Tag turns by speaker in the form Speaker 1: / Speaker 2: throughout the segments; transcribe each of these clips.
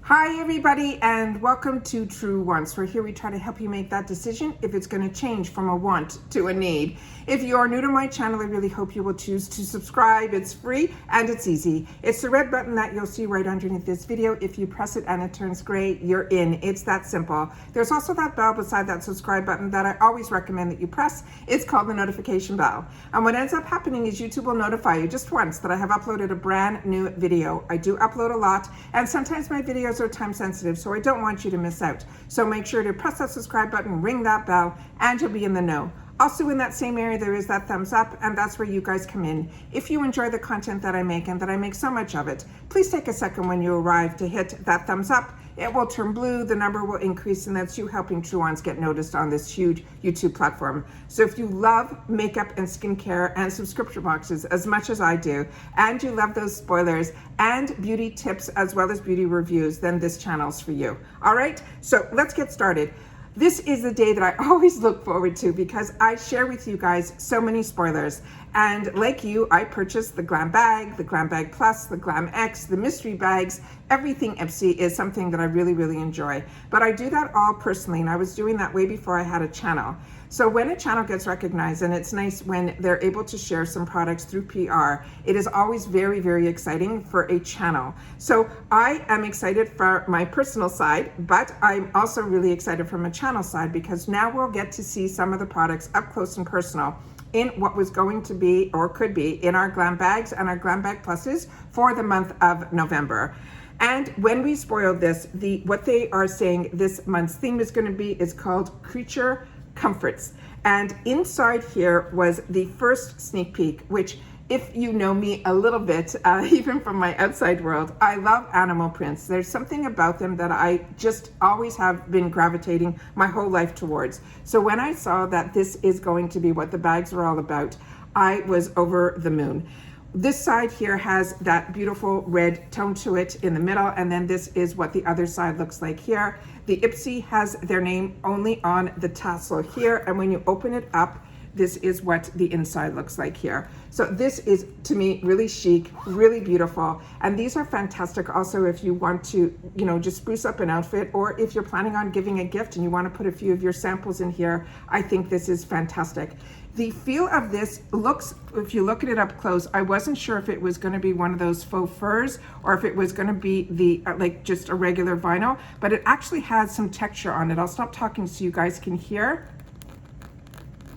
Speaker 1: Hi everybody, and welcome to True Wants. We're here, we try to help you make that decision if it's going to change from a want to a need. If you are new to my channel, I really hope you will choose to subscribe. It's free and it's easy. It's the red button that you'll see right underneath this video. If you press it and it turns gray, you're in. It's that simple. There's also that bell beside that subscribe button that I always recommend that you press. It's called the notification bell. And what ends up happening is YouTube will notify you just once that I have uploaded a brand new video. I do upload a lot, and sometimes my videos are time sensitive, so I don't want you to miss out. So make sure to press that subscribe button, ring that bell, and you'll be in the know. Also in that same area, there is that thumbs up, and that's where you guys come in. If you enjoy the content that I make, and that I make so much of it, please take a second when you arrive to hit that thumbs up. It will turn blue, the number will increase, and that's you helping True Ones get noticed on this huge YouTube platform. So if you love makeup and skincare and subscription boxes as much as I do, and you love those spoilers and beauty tips as well as beauty reviews, then this channel's for you. All right, so let's get started. This is the day that I always look forward to because I share with you guys so many spoilers. And like you, I purchased the GlamBag, the GlamBag Plus, the Glam X, the mystery bags. Everything IPSY is something that I really, really enjoy. But I do that all personally, and I was doing that way before I had a channel. So when a channel gets recognized, and it's nice when they're able to share some products through PR, it is always very, very exciting for a channel. So I am excited for my personal side, but I'm also really excited from a channel side because now we'll get to see some of the products up close and personal in what was going to be, or could be, in our Glam Bags and our GlamBag Pluses for the month of November. And when we spoiled this, what they are saying this month's theme is going to be is called Creature Comforts. And inside here was the first sneak peek, which, if you know me a little bit, even from my outside world, I love animal prints. There's something about them that I just always have been gravitating my whole life towards. So when I saw that this is going to be what the bags are all about, I was over the moon. This side here has that beautiful red tone to it in the middle, and then this is what the other side looks like here. The IPSY has their name only on the tassel here, and when you open it up, this is what the inside looks like here. So this is, to me, really chic, really beautiful. And these are fantastic also if you want to, just spruce up an outfit, or if you're planning on giving a gift and you want to put a few of your samples in here. I think this is fantastic. The feel of this looks, if you look at it up close, I wasn't sure if it was going to be one of those faux furs or if it was going to be the like just a regular vinyl, but it actually has some texture on it. I'll stop talking so you guys can hear.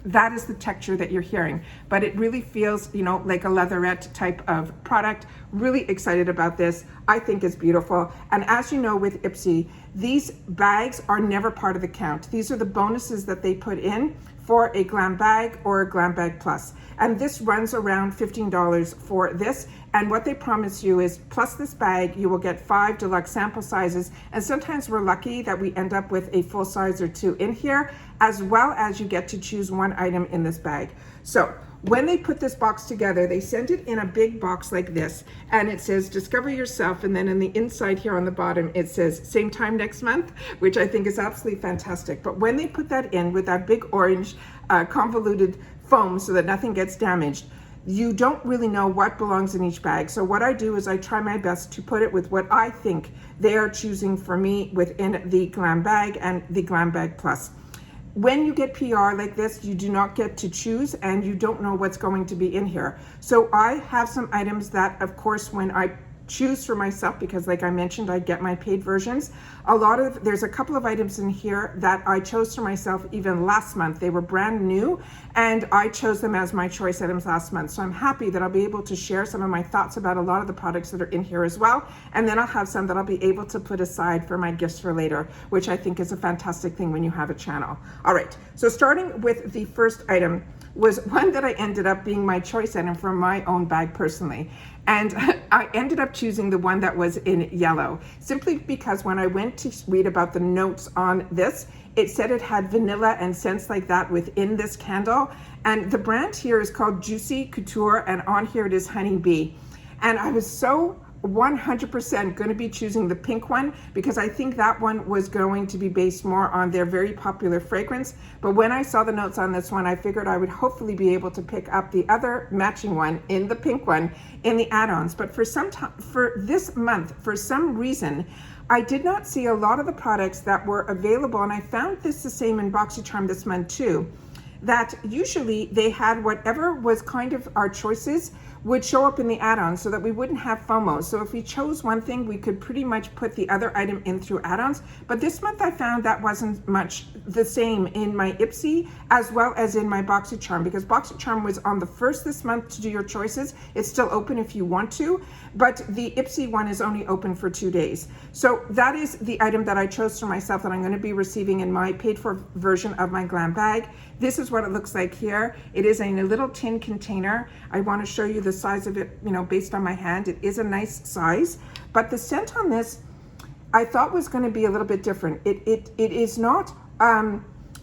Speaker 1: That is the texture that you're hearing, but it really feels, like a leatherette type of product. Really excited about this. I think it's beautiful. And as you know, with IPSY, these bags are never part of the count. These are the bonuses that they put in for a GlamBag or a GlamBag Plus. And this runs around $15 for this. And what they promise you is, plus this bag, you will get 5 deluxe sample sizes. And sometimes we're lucky that we end up with a full size or 2 in here, as well as you get to choose 1 item in this bag. So when they put this box together, they send it in a big box like this, and it says discover yourself, and then in the inside here on the bottom it says same time next month, which I think is absolutely fantastic. But when they put that in with that big orange convoluted foam so that nothing gets damaged, you don't really know what belongs in each bag. So what I do is I try my best to put it with what I think they are choosing for me within the GlamBag and the GlamBag Plus. When you get PR like this, you do not get to choose, and you don't know what's going to be in here. So I have some items that, of course, when I choose for myself, because like I mentioned, I get my paid versions. There's a couple of items in here that I chose for myself even last month. They were brand new, and I chose them as my choice items last month. So I'm happy that I'll be able to share some of my thoughts about a lot of the products that are in here as well. And then I'll have some that I'll be able to put aside for my gifts for later, which I think is a fantastic thing when you have a channel. All right, so starting with the first item was one that I ended up being my choice item for my own bag personally. And I ended up choosing the one that was in yellow, simply because when I went to read about the notes on this, it said it had vanilla and scents like that within this candle. And the brand here is called Juicy Couture, and on here it is Honey Bee. And I was so 100% going to be choosing the pink one because I think that one was going to be based more on their very popular fragrance. But when I saw the notes on this one, I figured I would hopefully be able to pick up the other matching one in the pink one in the add-ons. But for this month, for some reason, I did not see a lot of the products that were available, and I found this the same in BoxyCharm this month too, that usually they had whatever was kind of our choices would show up in the add-on so that we wouldn't have FOMO. So if we chose one thing, we could pretty much put the other item in through add-ons. But this month I found that wasn't much the same in my IPSY as well as in my BoxyCharm, because BoxyCharm was on the 1st this month to do your choices. It's still open if you want to, but the IPSY one is only open for 2 days. So that is the item that I chose for myself that I'm going to be receiving in my paid for version of my GlamBag. This is what it looks like here. It is in a little tin container. I want to show you the size of it, you know, based on my hand. It is a nice size, but the scent on this I thought was going to be a little bit different. It is not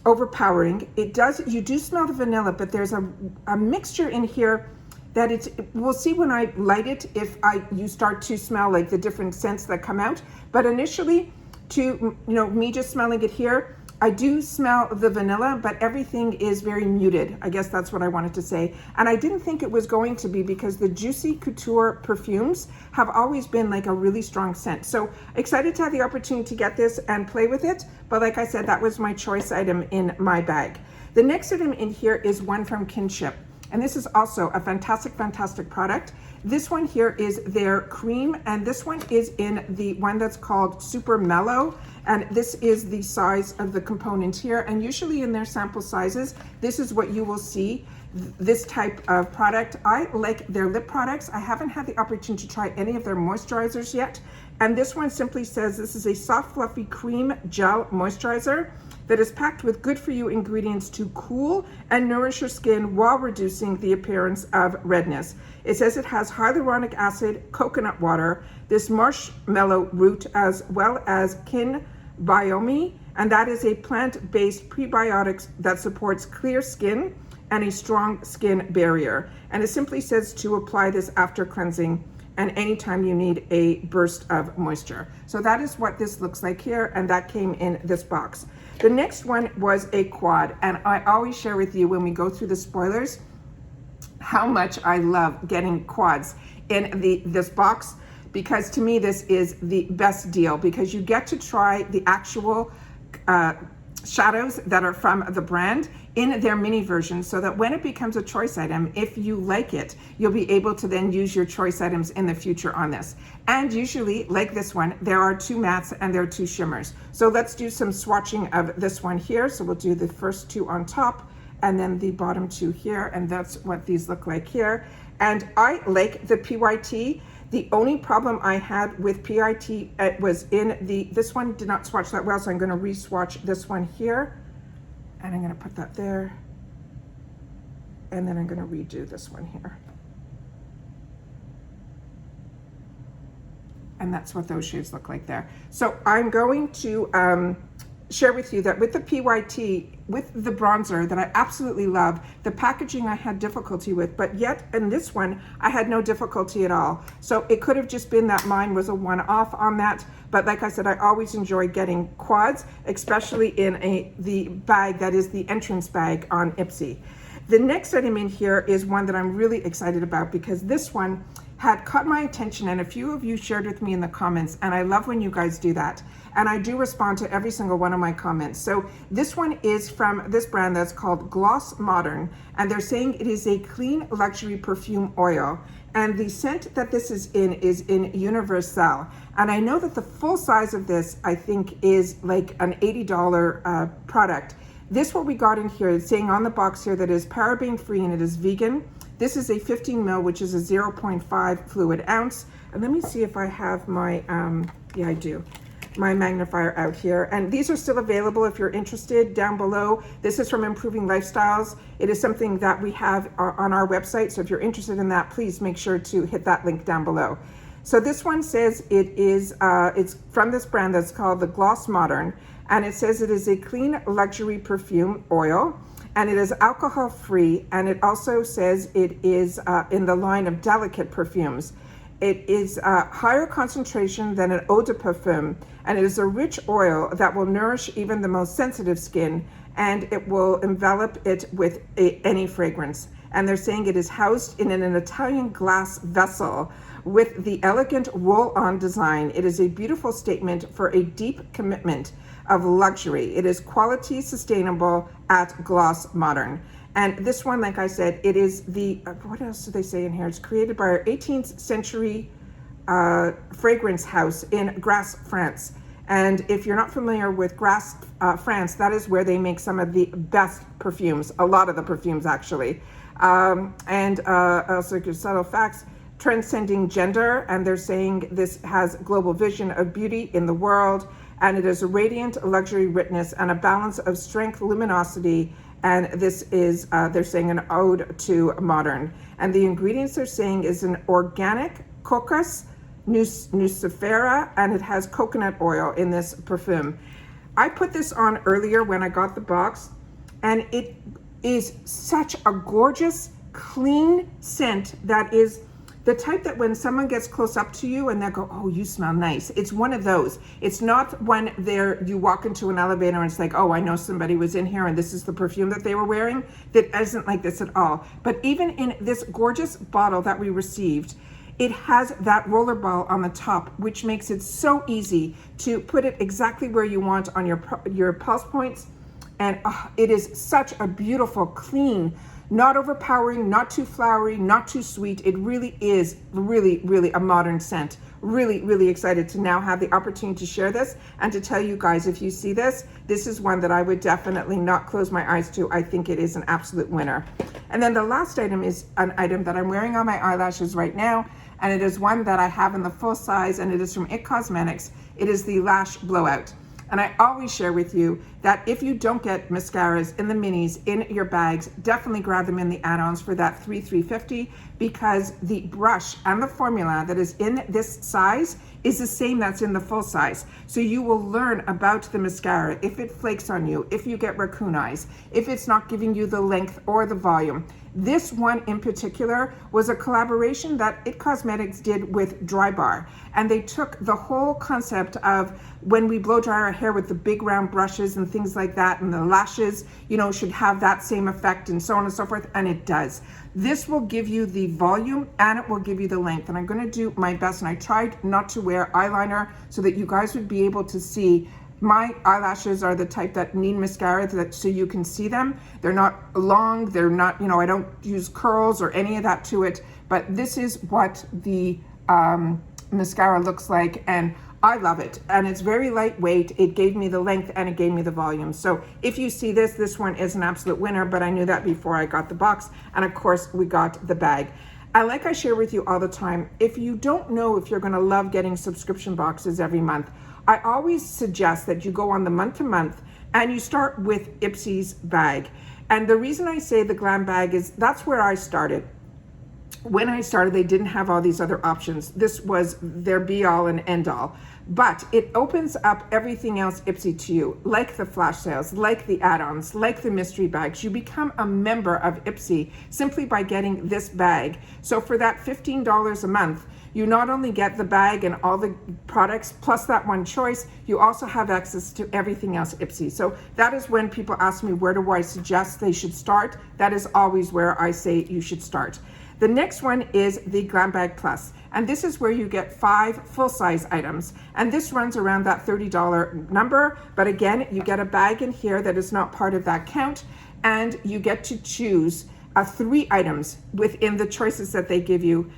Speaker 1: overpowering. You do smell the vanilla, but there's a mixture in here that we'll see when I light it if you start to smell like the different scents that come out. But initially, me just smelling it here, I do smell the vanilla, but everything is very muted. I guess that's what I wanted to say. And I didn't think it was going to be because the Juicy Couture perfumes have always been like a really strong scent. So excited to have the opportunity to get this and play with it. But like I said, that was my choice item in my bag. The next item in here is one from Kinship. And this is also a fantastic, fantastic product. This one here is their cream, and this one is in the one that's called Super Mellow. And this is the size of the component here. And usually in their sample sizes, this is what you will see, this type of product. I like their lip products. I haven't had the opportunity to try any of their moisturizers yet. And this one simply says this is a soft, fluffy cream gel moisturizer that is packed with good for you ingredients to cool and nourish your skin while reducing the appearance of redness. It says it has hyaluronic acid, coconut water, this marshmallow root, as well as kinbiome, and that is a plant-based prebiotics that supports clear skin and a strong skin barrier. And it simply says to apply this after cleansing and anytime you need a burst of moisture. So that is what this looks like here, and that came in this box. The next one was a quad, and I always share with you when we go through the spoilers how much I love getting quads in this box, because to me this is the best deal, because you get to try the actual shadows that are from the brand in their mini version, so that when it becomes a choice item, if you like it, you'll be able to then use your choice items in the future on this. And usually, like this one, there are 2 mattes and there are 2 shimmers. So let's do some swatching of this one here. So we'll do the first 2 on top and then the bottom 2 here, and that's what these look like here. And I like the PYT. The only problem I had with PYT was in this one did not swatch that well, so I'm going to re-swatch this one here. And I'm going to put that there. And then I'm going to redo this one here. And that's what those shades look like there. So I'm going to share with you that with the PYT, with the bronzer that I absolutely love, the packaging I had difficulty with, but yet in this one, I had no difficulty at all. So it could have just been that mine was a one-off on that. But like I said, I always enjoy getting quads, especially in the bag that is the entrance bag on IPSY. The next item in here is one that I'm really excited about, because this one had caught my attention, and a few of you shared with me in the comments, and I love when you guys do that. And I do respond to every single one of my comments. So this one is from this brand that's called Gloss Modern, and they're saying it is a clean luxury perfume oil. And the scent that this is in Universal. And I know that the full size of this, I think, is like an $80 product. This what we got in here, it's saying on the box here that it is paraben free and it is vegan. This is a 15 ml, which is a 0.5 fluid ounce. And let me see if I have my, yeah, I do, my magnifier out here. And these are still available if you're interested down below. This is from Improving Lifestyles. It is something that we have on our website. So if you're interested in that, please make sure to hit that link down below. So this one says it is, it's from this brand that's called the Gloss Modern. And it says it is a clean luxury perfume oil. And it is alcohol free. And it also says it is in the line of delicate perfumes. It is a higher concentration than an eau de parfum, and it is a rich oil that will nourish even the most sensitive skin, and it will envelop it with any fragrance. And they're saying it is housed in an Italian glass vessel with the elegant roll-on design. It is a beautiful statement for a deep commitment of luxury. It is quality, sustainable at gloss modern. And this one, like I said, it is the, what else do they say in here? It's created by our 18th century fragrance house in Grasse, France. And if you're not familiar with Grasse, France, that is where they make some of the best perfumes, a lot of the perfumes actually. Also subtle facts, transcending gender, and they're saying this has global vision of beauty in the world, and it is a radiant luxury richness and a balance of strength, luminosity, and this is, they're saying, an ode to modern. And the ingredients they're saying is an organic cocos nucifera, and it has coconut oil in this perfume. I put this on earlier when I got the box, and it is such a gorgeous, clean scent that is the type that when someone gets close up to you and they go, oh, you smell nice. It's one of those. It's not when you walk into an elevator and it's like, oh, I know somebody was in here and this is the perfume that they were wearing. That isn't like this at all. But even in this gorgeous bottle that we received, it has that roller ball on the top, which makes it so easy to put it exactly where you want on your pulse points. And it is such a beautiful, clean, not overpowering, not too flowery, not too sweet. It really is really a modern scent. Really excited to now have the opportunity to share this and to tell you guys, if you see this, this is one that I would definitely not close my eyes to. I think it is an absolute winner. And then the last item is an item that I'm wearing on my eyelashes right now, and it is one that I have in the full size, and it is from IT Cosmetics. It is the Lash Blowout. And I always share with you that if you don't get mascaras in the minis in your bags, definitely grab them in the add-ons for that $350, because the brush and the formula that is in this size is the same that's in the full size. So you will learn about the mascara, if it flakes on you, if you get raccoon eyes, if it's not giving you the length or the volume. This one in particular was a collaboration that IT Cosmetics did with Dry Bar, and they took the whole concept of when we blow dry our hair with the big round brushes and things like that, and the lashes, you know, should have that same effect and so on and so forth, and it does. This will give you the volume and it will give you the length, and I'm going to do my best, and I tried not to wear eyeliner so that you guys would be able to see. My eyelashes are the type that need mascara, so you can see them. They're not long, they're not, you know, I don't use curls or any of that to it, but this is what the mascara looks like, and I love it. And it's very lightweight. It gave me the length and it gave me the volume. So if you see this, this one is an absolute winner, but I knew that before I got the box. And of course we got the bag. And like I share with you all the time, if you don't know if you're gonna love getting subscription boxes every month, I always suggest that you go on the month to month and you start with IPSY's bag. And the reason I say the GlamBag is that's where I started. When I started, they didn't have all these other options. This was their be all and end all. But it opens up everything else IPSY to you, like the flash sales, like the add-ons, like the mystery bags. You become a member of IPSY simply by getting this bag. So for that $15 a month, you not only get the bag and all the products plus that one choice, you also have access to everything else IPSY. So that is when people ask me, where do I suggest they should start? That is always where I say you should start. The next one is the GlamBag Plus, and this is where you get 5 full-size items, and this runs around that $30 number, but again, you get a bag in here that is not part of that count, and you get to choose 3 items within the choices that they give you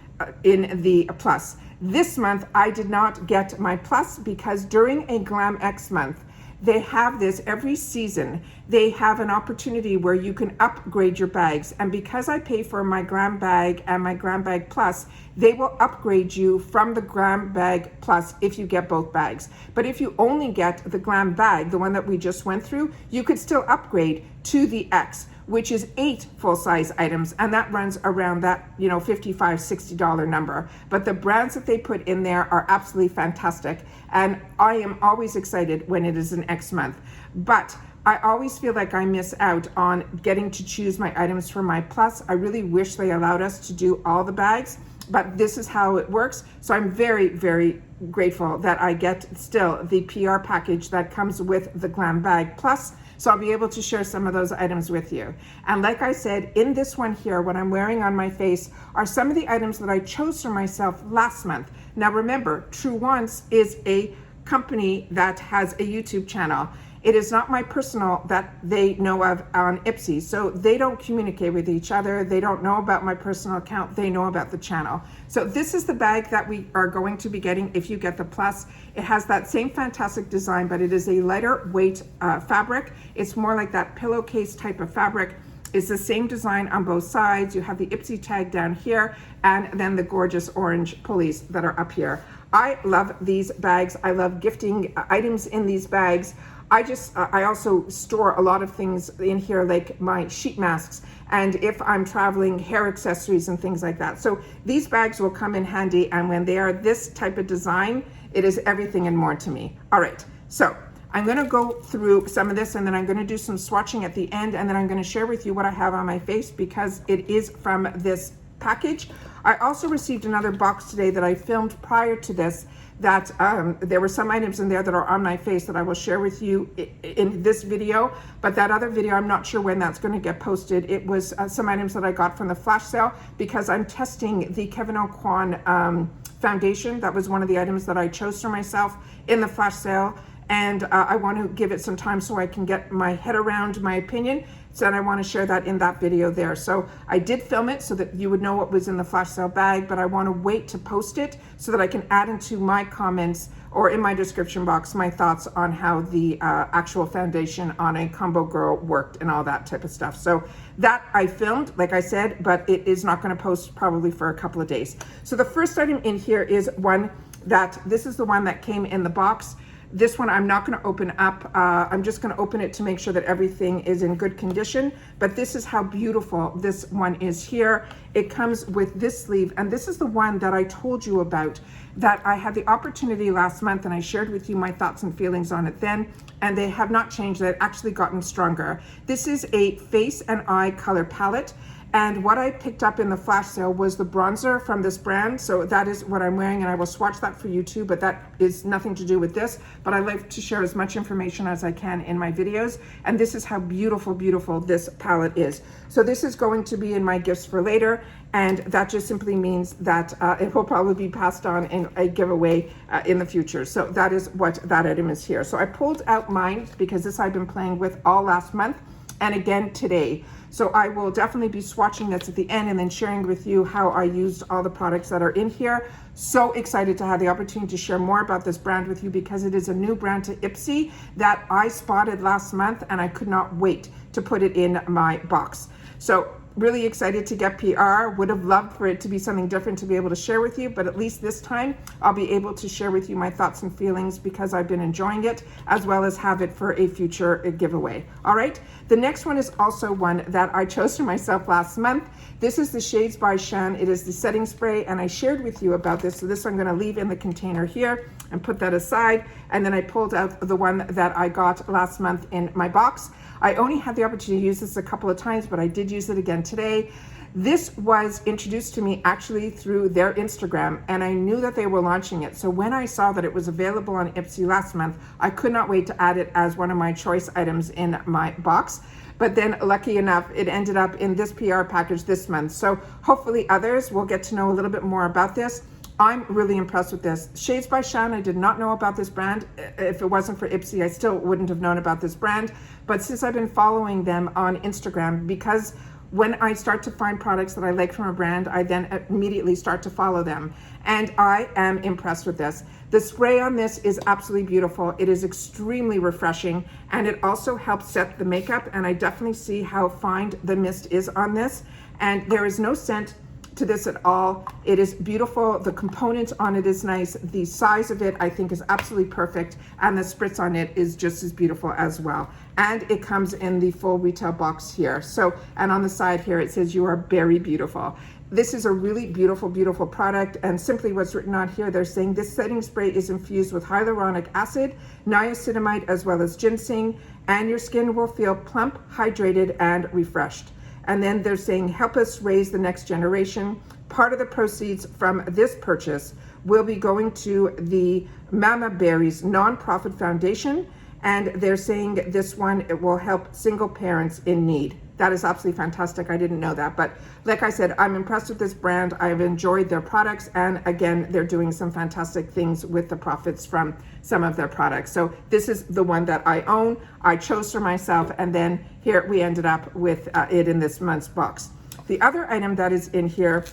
Speaker 1: in the Plus. This month, I did not get my Plus because during a Glam X month, they have this every season. They have an opportunity where you can upgrade your bags. And because I pay for my GlamBag and my GlamBag Plus, they will upgrade you from the GlamBag Plus if you get both bags. But if you only get the GlamBag, the one that we just went through, you could still upgrade to the X, which is 8 full-size items, and that runs around that, you know, $55, $60 number. But the brands that they put in there are absolutely fantastic, and I am always excited when it is an X month. But I always feel like I miss out on getting to choose my items for my Plus. I really wish they allowed us to do all the bags, but this is how it works. So I'm very, very grateful that I get still the PR package that comes with the GlamBag Plus. So I'll be able to share some of those items with you. And like I said, in this one here, what I'm wearing on my face are some of the items that I chose for myself last month. Now remember, True Wants is a company that has a YouTube channel. It is not my personal that they know of on IPSY. So they don't communicate with each other. They don't know about my personal account. They know about the channel. So this is the bag that we are going to be getting if you get the Plus. It has that same fantastic design, but it is a lighter weight fabric. It's more like that pillowcase type of fabric. It's the same design on both sides. You have the IPSY tag down here and then the gorgeous orange pulleys that are up here. I love these bags. I love gifting items in these bags. I also store a lot of things in here, like my sheet masks, and if I'm traveling, hair accessories and things like that. So these bags will come in handy, and when they are this type of design, it is everything and more to me. All right, so I'm gonna go through some of this, and then I'm gonna do some swatching at the end, and then I'm gonna share with you what I have on my face because it is from this package. I also received another box today that I filmed prior to this, that there were some items in there that are on my face that I will share with you in this video, but that other video, I'm not sure when that's going to get posted. It was some items that I got from the flash sale because I'm testing the Kevyn Aucoin foundation. That was one of the items that I chose for myself in the flash sale, and I want to give it some time so I can get my head around my opinion. So I want to share that in that video there. So I did film it so that you would know what was in the flash sale bag, but I want to wait to post it so that I can add into my comments or in my description box my thoughts on how the actual foundation on a combo girl worked and all that type of stuff. So that I filmed, like I said, but it is not going to post probably for a couple of days. So the first item in here is one that, this is the one that came in the box. This one I'm not going to open up. I'm just going to open it to make sure that everything is in good condition. But this is how beautiful this one is here. It comes with this sleeve, and this is the one that I told you about, that I had the opportunity last month, and I shared with you my thoughts and feelings on it then, and they have not changed. They've actually gotten stronger. This is a face and eye color palette. And what I picked up in the flash sale was the bronzer from this brand. So that is what I'm wearing, and I will swatch that for you too, but that is nothing to do with this. But I like to share as much information as I can in my videos. And this is how beautiful, beautiful this palette is. So this is going to be in my gifts for later. And that just simply means that it will probably be passed on in a giveaway in the future. So that is what that item is here. So I pulled out mine because this I've been playing with all last month and again today. So I will definitely be swatching this at the end and then sharing with you how I used all the products that are in here. So excited to have the opportunity to share more about this brand with you because it is a new brand to IPSY that I spotted last month, and I could not wait to put it in my box. So really excited to get PR. Would have loved for it to be something different to be able to share with you, but at least this time I'll be able to share with you my thoughts and feelings because I've been enjoying it, as well as have it for a future giveaway. All right, the next one is also one that I chose for myself last month. This is the Shades by Shan. It is the setting spray, and I shared with you about this. So this I'm going to leave in the container here and put that aside. And then I pulled out the one that I got last month in my box. I only had the opportunity to use this a couple of times, but I did use it again today. This was introduced to me actually through their Instagram, and I knew that they were launching it. So when I saw that it was available on IPSY last month, I could not wait to add it as one of my choice items in my box. But then lucky enough, it ended up in this PR package this month. So hopefully others will get to know a little bit more about this. I'm really impressed with this. Shades by Shan, I did not know about this brand. If it wasn't for IPSY, I still wouldn't have known about this brand. But since I've been following them on Instagram, because when I start to find products that I like from a brand, I then immediately start to follow them. And I am impressed with this. The spray on this is absolutely beautiful. It is extremely refreshing, and it also helps set the makeup. And I definitely see how fine the mist is on this. And there is no scent to this at all. It is beautiful. The component on it is nice. The size of it I think is absolutely perfect, and the spritz on it is just as beautiful as well. And it comes in the full retail box here. So, and on the side here it says you are very beautiful. This is a really beautiful, beautiful product, and simply what's written on here, they're saying this setting spray is infused with hyaluronic acid, niacinamide, as well as ginseng, and your skin will feel plump, hydrated, and refreshed. And then they're saying, help us raise the next generation, part of the proceeds from this purchase will be going to the Mama Berries nonprofit foundation, and they're saying this one, it will help single parents in need. That is absolutely fantastic. I didn't know that, but like I said, I'm impressed with this brand. I've enjoyed their products, and again, they're doing some fantastic things with the profits from some of their products. So this is the one that I own. I chose for myself, and then here we ended up with it in this month's box. The other item that is in here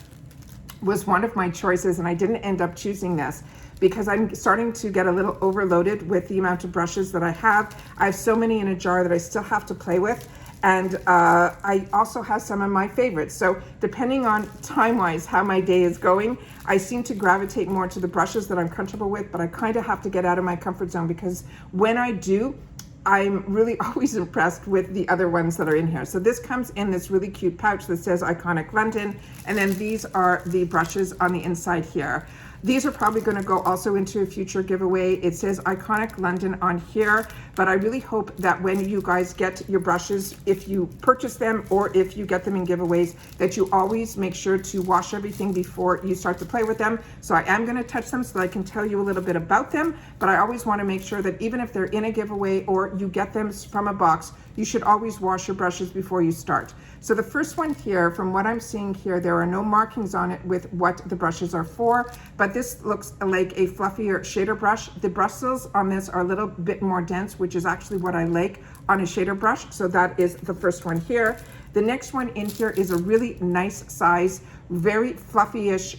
Speaker 1: was one of my choices, and I didn't end up choosing this because I'm starting to get a little overloaded with the amount of brushes that I have. I have so many in a jar that I still have to play with. And I also have some of my favorites. So depending on time-wise how my day is going, I seem to gravitate more to the brushes that I'm comfortable with, but I kind of have to get out of my comfort zone, because when I do, I'm really always impressed with the other ones that are in here. So this comes in this really cute pouch that says Iconic London, and then these are the brushes on the inside here. These are probably going to go also into a future giveaway. It says Iconic London on here, but I really hope that when you guys get your brushes, if you purchase them or if you get them in giveaways, that you always make sure to wash everything before you start to play with them. So I am going to touch them so that I can tell you a little bit about them, but I always want to make sure that even if they're in a giveaway or you get them from a box, you should always wash your brushes before you start. So the first one here, from what I'm seeing here, there are no markings on it with what the brushes are for, but this looks like a fluffier shader brush. The bristles on this are a little bit more dense, which is actually what I like on a shader brush. So that is the first one here. The next one in here is a really nice size, very fluffy-ish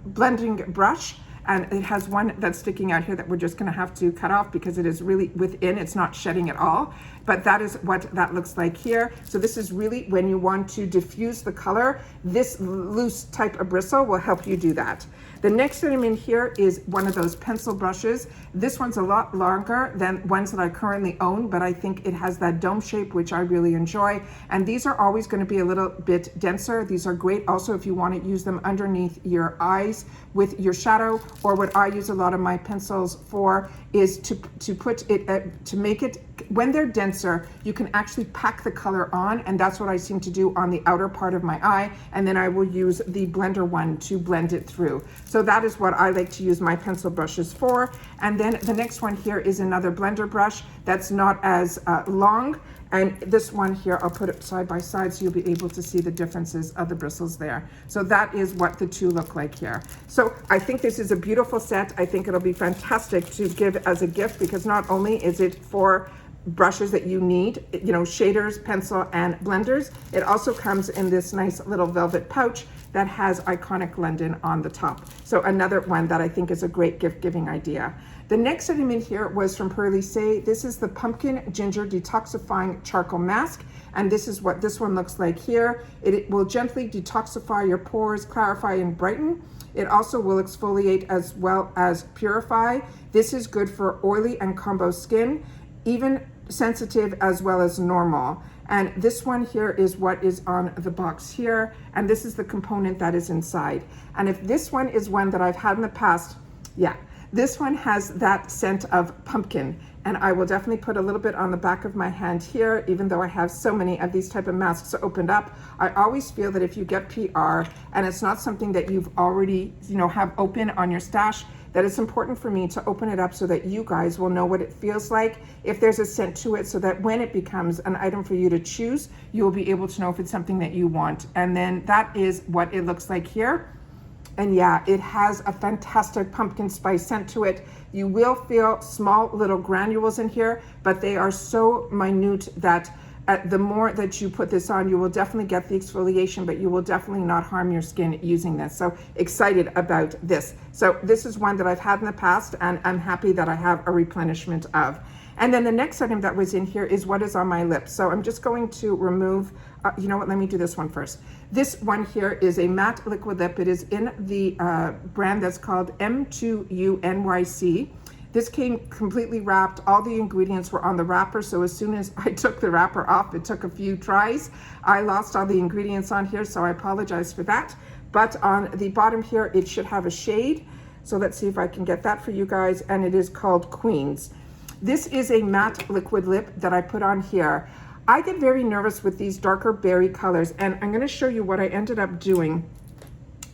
Speaker 1: blending brush. And it has one that's sticking out here that we're just going to have to cut off because it is really within, it's not shedding at all. But that is what that looks like here. So this is really when you want to diffuse the color, this loose type of bristle will help you do that. The next item in here is one of those pencil brushes. This one's a lot longer than ones that I currently own, but I think it has that dome shape, which I really enjoy. And these are always going to be a little bit denser. These are great also if you want to use them underneath your eyes with your shadow, or what I use a lot of my pencils for is to put it, to make it, when they're denser, you can actually pack the color on, and that's what I seem to do on the outer part of my eye, and then I will use the blender one to blend it through. So that is what I like to use my pencil brushes for. And then the next one here is another blender brush that's not as long, and this one here, I'll put it side by side so you'll be able to see the differences of the bristles there. So that is what the two look like here. So I think this is a beautiful set. I think it'll be fantastic to give as a gift, because not only is it for brushes that you need, you know, shaders, pencil, and blenders, it also comes in this nice little velvet pouch that has Iconic London on the top. So another one that I think is a great gift giving idea. The next item in here was from Pearly Say. This is the Pumpkin Ginger Detoxifying Charcoal Mask, and this is what this one looks like here. It will gently detoxify your pores, clarify and brighten. It also will exfoliate as well as purify. This is good for oily and combo skin, even sensitive as well as normal. And this one here is what is on the box here, and this is the component that is inside. And if this one is one that I've had in the past, yeah, this one has that scent of pumpkin, and I will definitely put a little bit on the back of my hand here. Even though I have so many of these type of masks opened up, I always feel that if you get PR and it's not something that you've already, you know, have open on your stash, that it's important for me to open it up so that you guys will know what it feels like, if there's a scent to it, so that when it becomes an item for you to choose, you will be able to know if it's something that you want. And then that is what it looks like here. And yeah, it has a fantastic pumpkin spice scent to it. You will feel small little granules in here, but they are so minute that the more that you put this on, you will definitely get the exfoliation, but you will definitely not harm your skin using this. So excited about this. So this is one that I've had in the past, and I'm happy that I have a replenishment of. And then the next item that was in here is what is on my lips. So I'm just going to remove, you know what, let me do this one first. This one here is a matte liquid lip. It is in the brand that's called M2U-NYC. This came completely wrapped. All the ingredients were on the wrapper, so as soon as I took the wrapper off, it took a few tries. I lost all the ingredients on here, so I apologize for that. But on the bottom here, it should have a shade. So let's see if I can get that for you guys, and it is called Queens. This is a matte liquid lip that I put on here. I get very nervous with these darker berry colors, and I'm going to show you what I ended up doing.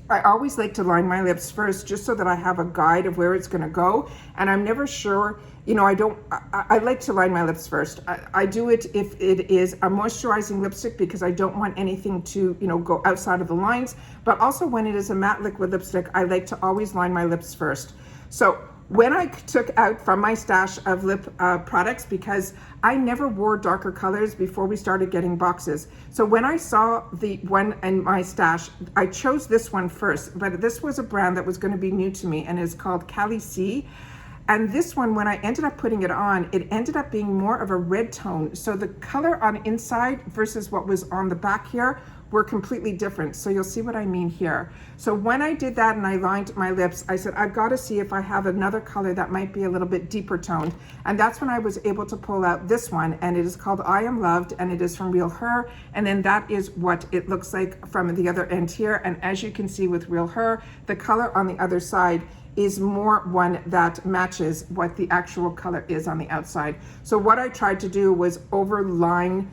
Speaker 1: I always like to line my lips first just so that I have a guide of where it's going to go, and I'm never sure, you know, I like to line my lips first. I do it if it is a moisturizing lipstick because I don't want anything to, you know, go outside of the lines, but also when it is a matte liquid lipstick, I like to always line my lips first. So when I took out from my stash of lip products, because I never wore darker colors before we started getting boxes. So when I saw the one in my stash, I chose this one first, but this was a brand that was going to be new to me, and it's called Cali C. And this one, when I ended up putting it on, it ended up being more of a red tone. So the color on inside versus what was on the back here were completely different. So you'll see what I mean here. So when I did that and I lined my lips, I said, I've got to see if I have another color that might be a little bit deeper toned. And that's when I was able to pull out this one, and it is called I Am Loved, and it is from Real Her. And then that is what it looks like from the other end here. And as you can see with Real Her, the color on the other side is more one that matches what the actual color is on the outside. So what I tried to do was overline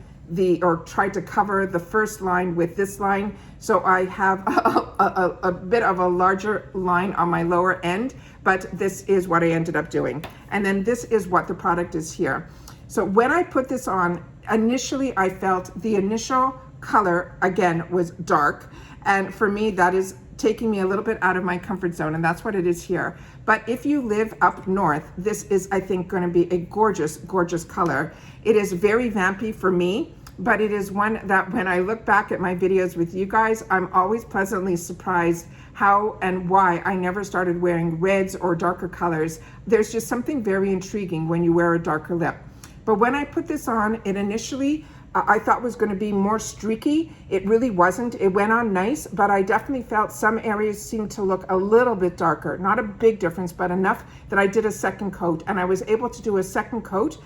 Speaker 1: or tried to cover the first line with this line. So I have a bit of a larger line on my lower end, but this is what I ended up doing. And then this is what the product is here. So when I put this on, initially I felt the initial color again was dark. And for me, that is taking me a little bit out of my comfort zone, and that's what it is here. But if you live up north, this is, I think, going to be a gorgeous, gorgeous color. It is very vampy for me, but it is one that when I look back at my videos with you guys, I'm always pleasantly surprised how and why I never started wearing reds or darker colors. There's just something very intriguing when you wear a darker lip. But when I put this on, it initially I thought was going to be more streaky. It really wasn't. It went on nice, but I definitely felt some areas seemed to look a little bit darker. Not a big difference, but enough that I did a second coat, and I was able to do a second coat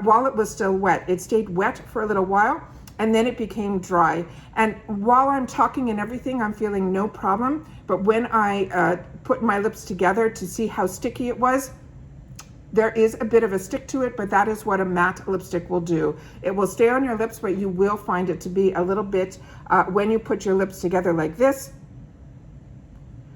Speaker 1: while it was still wet. It stayed wet for a little while, and then it became dry. And while I'm talking and everything, I'm feeling no problem. But when I put my lips together to see how sticky it was, there is a bit of a stick to it, but that is what a matte lipstick will do. It will stay on your lips, but you will find it to be a little bit, when you put your lips together like this,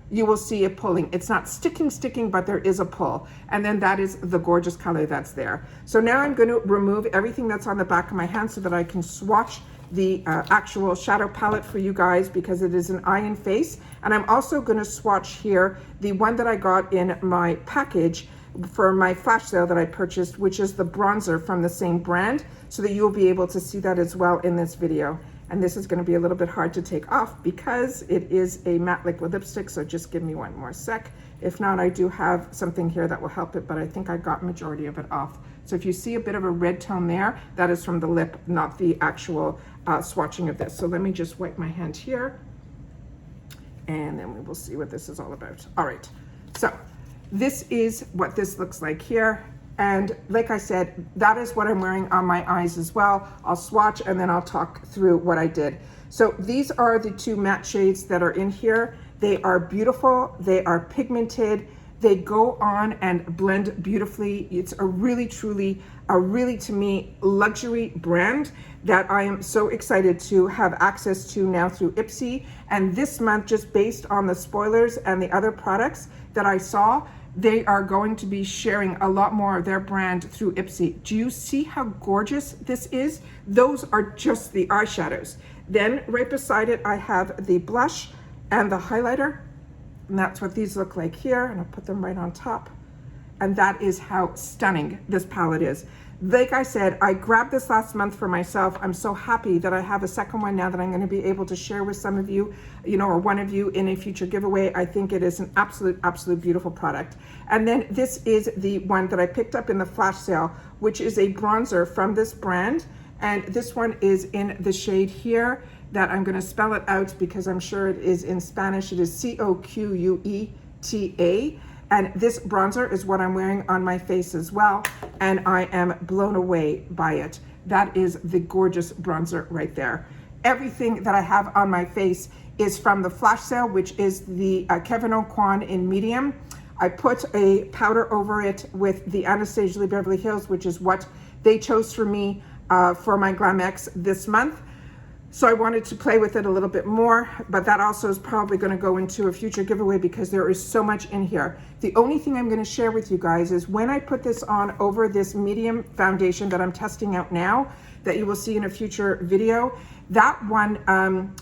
Speaker 1: you will see it pulling. It's not sticking, but there is a pull. And then that is the gorgeous color that's there. So now I'm going to remove everything that's on the back of my hand so that I can swatch the actual shadow palette for you guys, because it is an eye and face. And I'm also going to swatch here the one that I got in my package for my flash sale that I purchased, which is the bronzer from the same brand, so that you'll be able to see that as well in this video. And this is going to be a little bit hard to take off because it is a matte liquid lipstick, so just give me one more sec. If not, I do have something here that will help it, but I think I got majority of it off. So if you see a bit of a red tone there, that is from the lip, not the actual swatching of this. So let me just wipe my hand here, and then we will see what this is all about. All right, so this is what this looks like here. And like I said, that is what I'm wearing on my eyes as well. I'll swatch and then I'll talk through what I did. So these are the two matte shades that are in here. They are beautiful. They are pigmented. They go on and blend beautifully. It's a really, truly, to me, luxury brand that I am so excited to have access to now through IPSY. And this month, just based on the spoilers and the other products that I saw, they are going to be sharing a lot more of their brand through IPSY. Do you see how gorgeous this is? Those are just the eyeshadows. Then right beside it, I have the blush and the highlighter. And that's what these look like here. And I'll put them right on top. And that is how stunning this palette is. Like I said, I grabbed this last month for myself. I'm so happy that I have a second one now that I'm going to be able to share with some of you, or one of you in a future giveaway. I think it is an absolute beautiful product. And then this is the one that I picked up in the flash sale, which is a bronzer from this brand. And this one is in the shade here that I'm going to spell it out because I'm sure it is in Spanish. It is COQUETA. And this bronzer is what I'm wearing on my face as well. And I am blown away by it. That is the gorgeous bronzer right there. Everything that I have on my face is from the flash sale, which is the Kevin O'Quan in medium. I put a powder over it with the Anastasia Beverly Hills, which is what they chose for me. for my GlamX this month. So I wanted to play with it a little bit more, but that also is probably going to go into a future giveaway because there is so much in here. The only thing I'm going to share with you guys is when I put this on over this medium foundation that I'm testing out now, that you will see in a future video, that one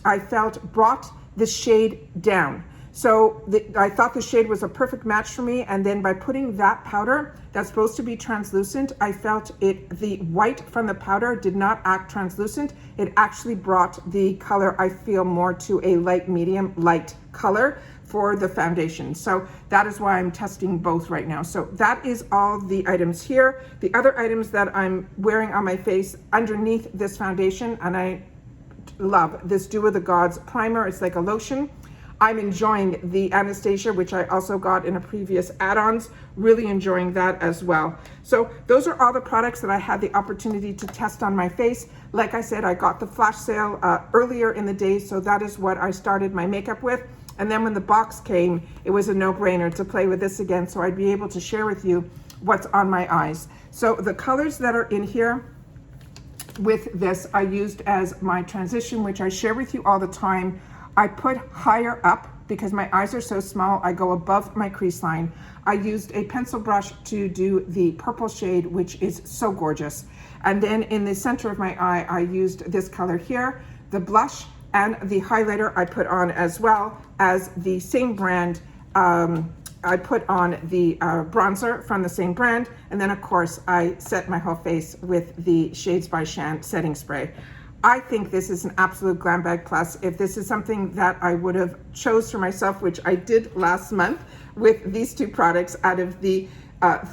Speaker 1: I felt brought the shade down. So I thought the shade was a perfect match for me, and then by putting that powder that's supposed to be translucent, I felt the white from the powder did not act translucent. It actually brought the color, I feel, more to a light medium light color for the foundation. So that is why I'm testing both right now. So that is all the items here. The other items that I'm wearing on my face underneath this foundation, and I love this Dew of the Gods primer. It's like a lotion. I'm enjoying the Anastasia, which I also got in a previous add-ons, really enjoying that as well. So those are all the products that I had the opportunity to test on my face. Like I said, I got the flash sale earlier in the day, so that is what I started my makeup with. And then when the box came, it was a no-brainer to play with this again, so I'd be able to share with you what's on my eyes. So the colors that are in here with this, I used as my transition, which I share with you all the time. I put higher up because my eyes are so small. I go above my crease line. I used a pencil brush to do the purple shade, which is so gorgeous. And then in the center of my eye, I used this color here. The blush and the highlighter I put on as well as the same brand. I put on the bronzer from the same brand. And then of course, I set my whole face with the Shades by Shan setting spray. I think this is an absolute GlamBag plus. If this is something that I would have chose for myself, which I did last month with these two products, out of the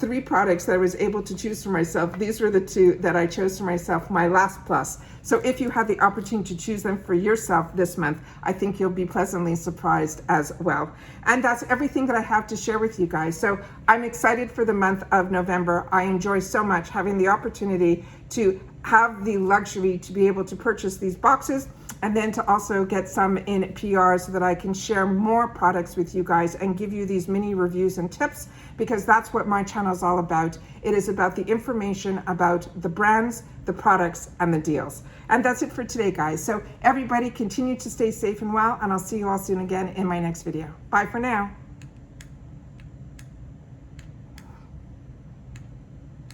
Speaker 1: 3 products that I was able to choose for myself, these were the 2 that I chose for myself, my last plus. So if you have the opportunity to choose them for yourself this month, I think you'll be pleasantly surprised as well. And that's everything that I have to share with you guys. So I'm excited for the month of November. I enjoy so much having the opportunity to have the luxury to be able to purchase these boxes and then to also get some in PR so that I can share more products with you guys and give you these mini reviews and tips, because that's what my channel is all about. It is about the information about the brands, the products, and the deals. And that's it for today, guys. So everybody continue to stay safe and well, and I'll see you all soon again in my next video. Bye for now.